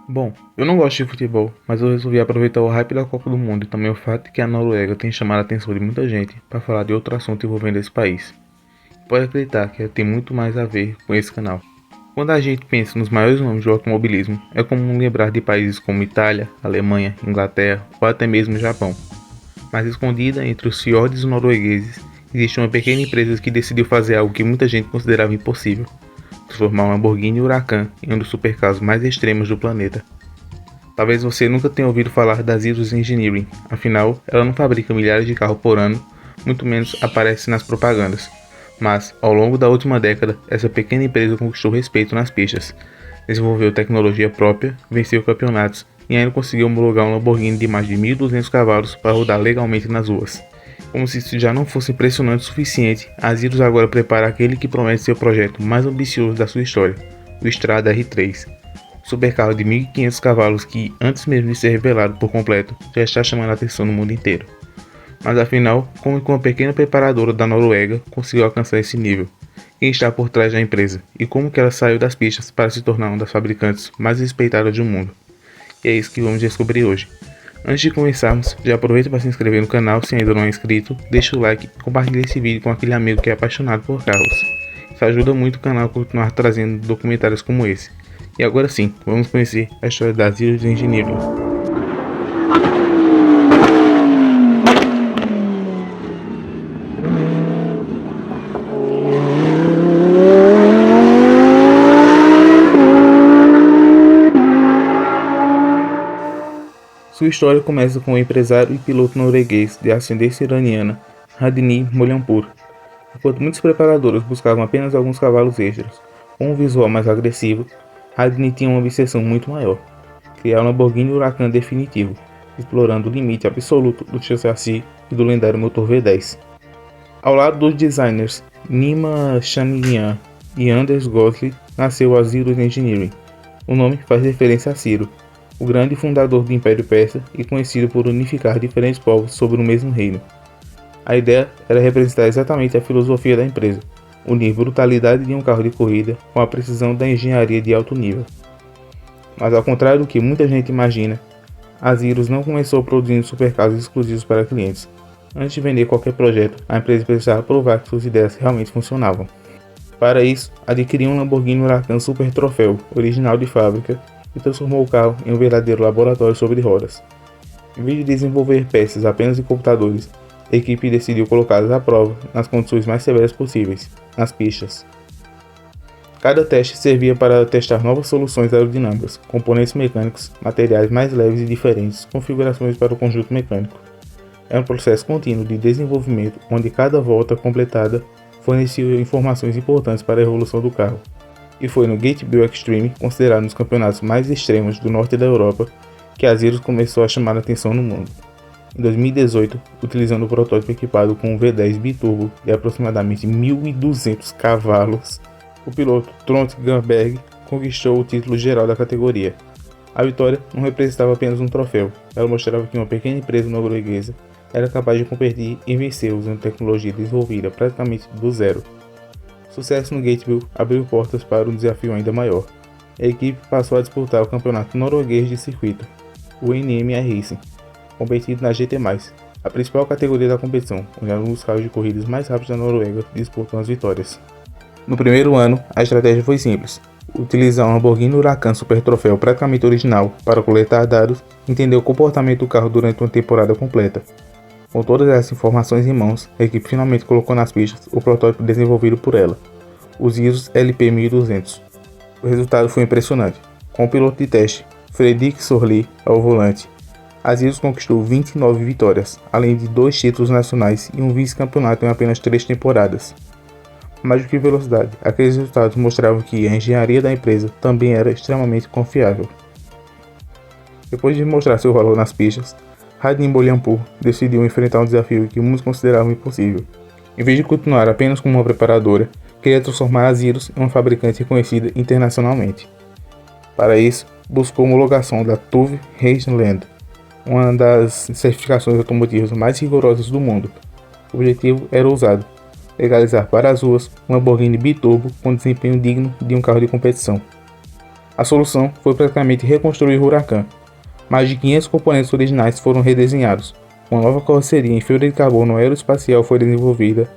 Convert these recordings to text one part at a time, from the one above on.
Bom, eu não gosto de futebol, mas eu resolvi aproveitar o hype da Copa do Mundo e também o fato de que a Noruega tem chamado a atenção de muita gente para falar de outro assunto envolvendo esse país. Pode acreditar que tem muito mais a ver com esse canal. Quando a gente pensa nos maiores nomes do automobilismo, é comum lembrar de países como Itália, Alemanha, Inglaterra ou até mesmo Japão. Mas escondida entre os fiordes noruegueses, existe uma pequena empresa que decidiu fazer algo que muita gente considerava impossível: transformar um Lamborghini Huracan em um dos supercarros mais extremos do planeta. Talvez você nunca tenha ouvido falar da Zirus Engineering, afinal, ela não fabrica milhares de carros por ano, muito menos aparece nas propagandas. Mas, ao longo da última década, essa pequena empresa conquistou respeito nas pistas, desenvolveu tecnologia própria, venceu campeonatos e ainda conseguiu homologar um Lamborghini de mais de 1.200 cavalos para rodar legalmente nas ruas. Como se isso já não fosse impressionante o suficiente, a Zirus agora prepara aquele que promete ser o projeto mais ambicioso da sua história, o Strada R3. Supercarro de 1.500 cavalos que, antes mesmo de ser revelado por completo, já está chamando a atenção no mundo inteiro. Mas afinal, como que uma pequena preparadora da Noruega conseguiu alcançar esse nível? Quem está por trás da empresa? E como que ela saiu das pistas para se tornar uma das fabricantes mais respeitadas do mundo? E é isso que vamos descobrir hoje. Antes de começarmos, já aproveita para se inscrever no canal se ainda não é inscrito, deixa o like e compartilha esse vídeo com aquele amigo que é apaixonado por carros. Isso ajuda muito o canal a continuar trazendo documentários como esse. E agora sim, vamos conhecer a história da Zirus Engineering. Sua história começa com o empresário e piloto norueguês de ascendência iraniana, Radni Molhanpur. Enquanto muitos preparadores buscavam apenas alguns cavalos extras, com um visual mais agressivo, Radni tinha uma obsessão muito maior: criar um Lamborghini Huracan definitivo, explorando o limite absoluto do seu chassi e do lendário motor V10. Ao lado dos designers Nima Shamlian e Anders Gosling, nasceu a Zirus Engineering. O nome faz referência a Ciro, o grande fundador do Império Persa e conhecido por unificar diferentes povos sob o mesmo reino. A ideia era representar exatamente a filosofia da empresa: unir brutalidade de um carro de corrida com a precisão da engenharia de alto nível. Mas ao contrário do que muita gente imagina, a Zirus não começou produzindo supercarros exclusivos para clientes. Antes de vender qualquer projeto, a empresa precisava provar que suas ideias realmente funcionavam. Para isso, adquiriu um Lamborghini Huracan Super Troféu, original de fábrica, e transformou o carro em um verdadeiro laboratório sobre rodas. Em vez de desenvolver peças apenas em computadores, a equipe decidiu colocá-las à prova nas condições mais severas possíveis, nas pistas. Cada teste servia para testar novas soluções aerodinâmicas, componentes mecânicos, materiais mais leves e diferentes, configurações para o conjunto mecânico. É um processo contínuo de desenvolvimento onde cada volta completada fornecia informações importantes para a evolução do carro. E foi no Gatebill Extreme, considerado um dos campeonatos mais extremos do norte da Europa, que a Zirus começou a chamar a atenção no mundo. Em 2018, utilizando o protótipo equipado com um V10 biturbo de aproximadamente 1.200 cavalos, o piloto Trond Gamberg conquistou o título geral da categoria. A vitória não representava apenas um troféu, ela mostrava que uma pequena empresa norueguesa era capaz de competir e vencer usando tecnologia desenvolvida praticamente do zero. Sucesso no Gatebill abriu portas para um desafio ainda maior. A equipe passou a disputar o campeonato norueguês de circuito, o NMR Racing, competido na GT+, a principal categoria da competição, onde alguns carros de corridas mais rápidos da Noruega disputam as vitórias. No primeiro ano, a estratégia foi simples: utilizar um Lamborghini Huracan Super Troféu praticamente original para coletar dados e entender o comportamento do carro durante uma temporada completa. Com todas essas informações em mãos, a equipe finalmente colocou nas pistas o protótipo desenvolvido por ela, o Zirus LP1200. O resultado foi impressionante. Com o piloto de teste, Fredrik Sorli, ao volante, a Zirus conquistou 29 vitórias, além de 2 títulos nacionais e um vice-campeonato em apenas 3 temporadas. Mais do que velocidade, aqueles resultados mostravam que a engenharia da empresa também era extremamente confiável. Depois de mostrar seu valor nas pistas, Radni Molhanpur decidiu enfrentar um desafio que muitos consideravam impossível. Em vez de continuar apenas como uma preparadora, queria transformar a Zirus em uma fabricante reconhecida internacionalmente. Para isso, buscou a homologação da TÜV Rheinland, uma das certificações automotivas mais rigorosas do mundo. O objetivo era ousado: legalizar para as ruas um Lamborghini biturbo com desempenho digno de um carro de competição. A solução foi praticamente reconstruir o Huracan. Mais de 500 componentes originais foram redesenhados, uma nova carroceria em fibra de carbono aeroespacial foi desenvolvida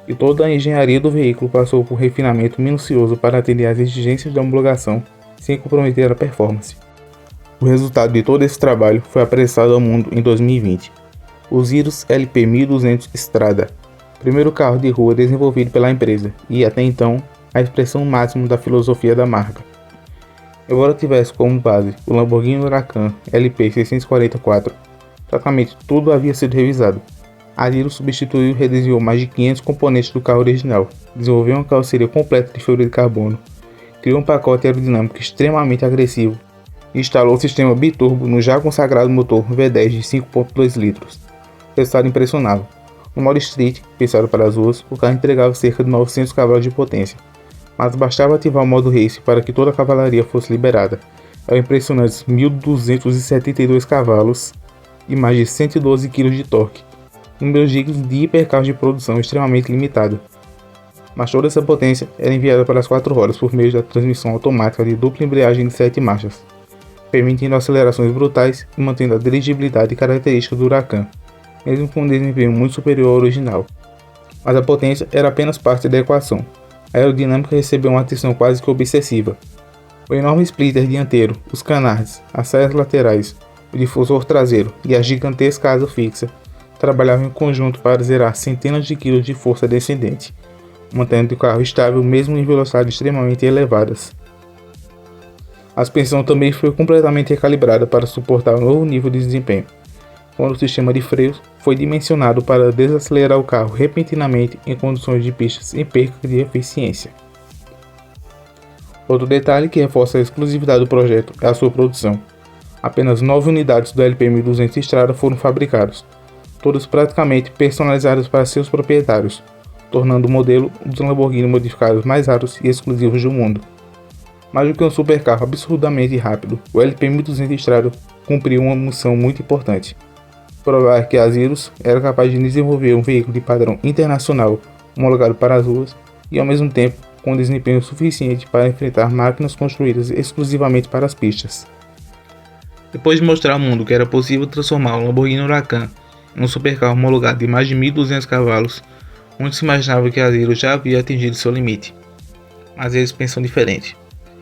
e toda a engenharia do veículo passou por refinamento minucioso para atender às exigências da homologação sem comprometer a performance. O resultado de todo esse trabalho foi apresentado ao mundo em 2020. O Zirus LP 1200 Strada, primeiro carro de rua desenvolvido pela empresa e, até então, a expressão máxima da filosofia da marca. Embora tivesse como base o Lamborghini Huracan LP 644, praticamente tudo havia sido revisado. A Zirus substituiu e redesenhou mais de 500 componentes do carro original, desenvolveu uma carroceria completa de fibra de carbono, criou um pacote aerodinâmico extremamente agressivo e instalou o sistema biturbo no já consagrado motor V10 de 5.2 litros. Resultado impressionável. No modo Street, pensado para as ruas, o carro entregava cerca de 900 cavalos de potência, mas bastava ativar o modo Race para que toda a cavalaria fosse liberada. Eram impressionantes 1.272 cavalos e mais de 112 kg de torque, números dignos de hipercarros de produção extremamente limitada. Mas toda essa potência era enviada para as 4 rodas por meio da transmissão automática de dupla embreagem de 7 marchas, permitindo acelerações brutais e mantendo a dirigibilidade característica do Huracan, mesmo com um desempenho muito superior ao original. Mas a potência era apenas parte da equação. A aerodinâmica recebeu uma atenção quase que obsessiva. O enorme splitter dianteiro, os canards, as saias laterais, o difusor traseiro e a gigantesca asa fixa trabalhavam em conjunto para zerar centenas de quilos de força descendente, mantendo o carro estável mesmo em velocidades extremamente elevadas. A suspensão também foi completamente recalibrada para suportar um novo nível de desempenho, quando o sistema de freios foi dimensionado para desacelerar o carro repentinamente em condições de pistas em perca de eficiência. Outro detalhe que reforça a exclusividade do projeto é a sua produção. Apenas 9 unidades do LP 1200 Strada foram fabricadas, todas praticamente personalizadas para seus proprietários, tornando o modelo um dos Lamborghini modificados mais raros e exclusivos do mundo. Mais do que um supercarro absurdamente rápido, o LP 1200 Strada cumpriu uma missão muito importante: provar que a Zirus era capaz de desenvolver um veículo de padrão internacional homologado para as ruas e, ao mesmo tempo, com desempenho suficiente para enfrentar máquinas construídas exclusivamente para as pistas. Depois de mostrar ao mundo que era possível transformar o Lamborghini Huracan em um supercarro homologado de mais de 1.200 cavalos, muitos imaginavam que a Zirus já havia atingido seu limite. Mas eles pensam diferente.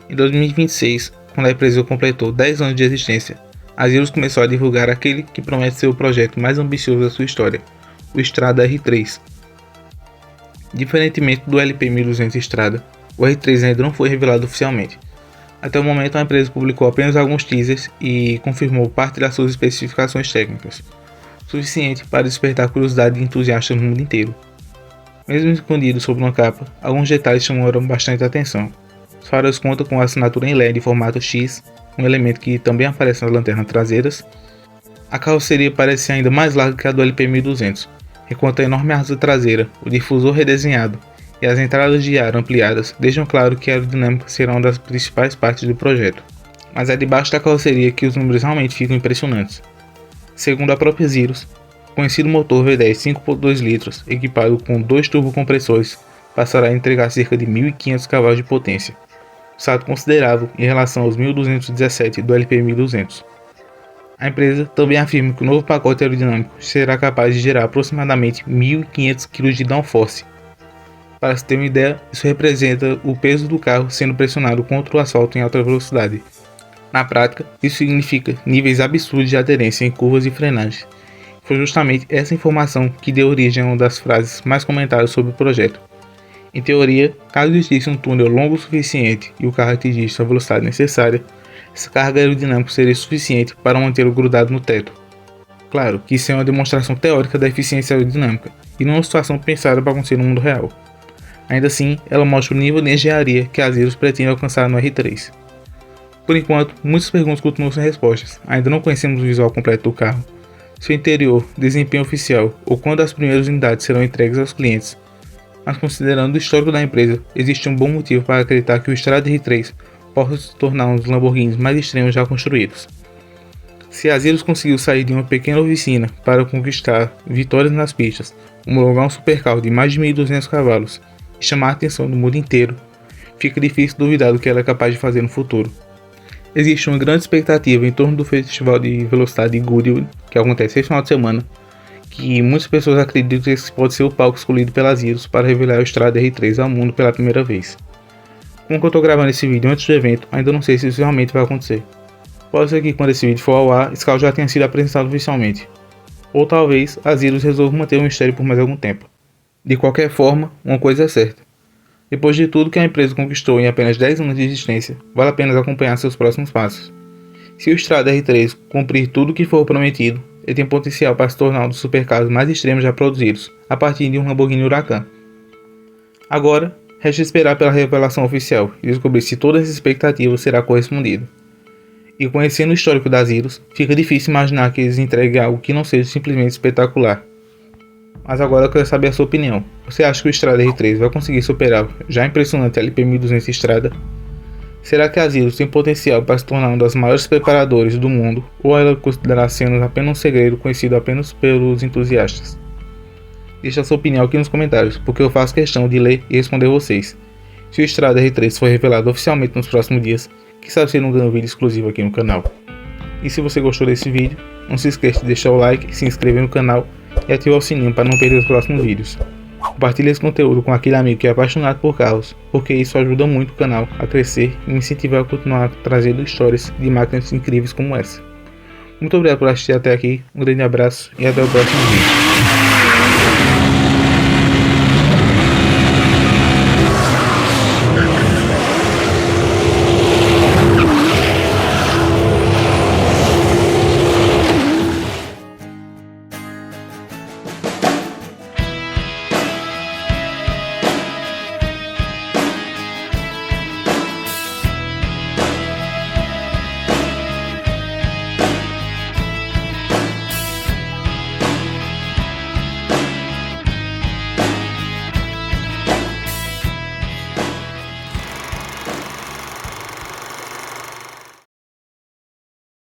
Em 2026, quando a empresa completou 10 anos de existência, a Zirus começou a divulgar aquele que promete ser o projeto mais ambicioso da sua história, o Strada R3. Diferentemente do LP 1200 Strada, o R3 ainda não foi revelado oficialmente. Até o momento, a empresa publicou apenas alguns teasers e confirmou parte das suas especificações técnicas, suficiente para despertar a curiosidade de entusiastas no mundo inteiro. Mesmo escondido sob uma capa, alguns detalhes chamaram bastante atenção. Os faróis contam com a assinatura em LED em formato X, um elemento que também aparece nas lanternas traseiras. A carroceria parece ainda mais larga que a do LP 1200, enquanto a enorme asa traseira, o difusor redesenhado e as entradas de ar ampliadas deixam claro que a aerodinâmica será uma das principais partes do projeto. Mas é debaixo da carroceria que os números realmente ficam impressionantes. Segundo a própria Zirus, o conhecido motor V10 5.2 litros, equipado com 2 turbocompressores, passará a entregar cerca de 1.500 cavalos de potência, salto considerável em relação aos 1.217 do LP 1200. A empresa também afirma que o novo pacote aerodinâmico será capaz de gerar aproximadamente 1.500 kg de downforce. Para se ter uma ideia, isso representa o peso do carro sendo pressionado contra o asfalto em alta velocidade. Na prática, isso significa níveis absurdos de aderência em curvas e frenagem. Foi justamente essa informação que deu origem a uma das frases mais comentadas sobre o projeto. Em teoria, caso existisse um túnel longo o suficiente e o carro atingisse a velocidade necessária, essa carga aerodinâmica seria suficiente para mantê-lo grudado no teto. Claro que isso é uma demonstração teórica da eficiência aerodinâmica e não uma situação pensada para acontecer no mundo real. Ainda assim, ela mostra o nível de engenharia que a Zirus pretende alcançar no R3. Por enquanto, muitas perguntas continuam sem respostas. Ainda não conhecemos o visual completo do carro, seu interior, desempenho oficial ou quando as primeiras unidades serão entregues aos clientes. Mas considerando o histórico da empresa, existe um bom motivo para acreditar que o Strada R3 possa se tornar um dos Lamborghinis mais extremos já construídos. Se a Zirus conseguiu sair de uma pequena oficina para conquistar vitórias nas pistas, homologar um supercarro de mais de 1.200 cavalos e chamar a atenção do mundo inteiro, fica difícil duvidar do que ela é capaz de fazer no futuro. Existe uma grande expectativa em torno do festival de velocidade de Goodwood, que acontece esse final de semana, que muitas pessoas acreditam que esse pode ser o palco escolhido pela Zeros para revelar o Strada R3 ao mundo pela primeira vez. Como eu estou gravando esse vídeo antes do evento, ainda não sei se isso realmente vai acontecer. Pode ser que quando esse vídeo for ao ar, esse carro já tenha sido apresentado oficialmente. Ou talvez a Zeros resolva manter o mistério por mais algum tempo. De qualquer forma, uma coisa é certa. Depois de tudo que a empresa conquistou em apenas 10 anos de existência, vale a pena acompanhar seus próximos passos. Se o Strada R3 cumprir tudo o que for prometido, ele tem potencial para se tornar um dos supercarros mais extremos já produzidos, a partir de um Lamborghini Huracan. Agora, resta esperar pela revelação oficial e descobrir se toda essa expectativa será correspondida. E conhecendo o histórico das Zeros, fica difícil imaginar que eles entreguem algo que não seja simplesmente espetacular. Mas agora eu quero saber a sua opinião. Você acha que o Strada R3 vai conseguir superar o já impressionante LP1200 Strada? Será que a Zeros tem potencial para se tornar uma das maiores preparadoras do mundo, ou ela considerará cenas apenas um segredo conhecido apenas pelos entusiastas? Deixe a sua opinião aqui nos comentários, porque eu faço questão de ler e responder vocês. Se o Strada R3 for revelado oficialmente nos próximos dias, quem sabe se ele não ganha um vídeo exclusivo aqui no canal. E se você gostou desse vídeo, não se esqueça de deixar o like, se inscrever no canal e ativar o sininho para não perder os próximos vídeos. Compartilhe esse conteúdo com aquele amigo que é apaixonado por carros, porque isso ajuda muito o canal a crescer e me incentivar a continuar trazendo histórias de máquinas incríveis como essa. Muito obrigado por assistir até aqui, um grande abraço e até o próximo vídeo.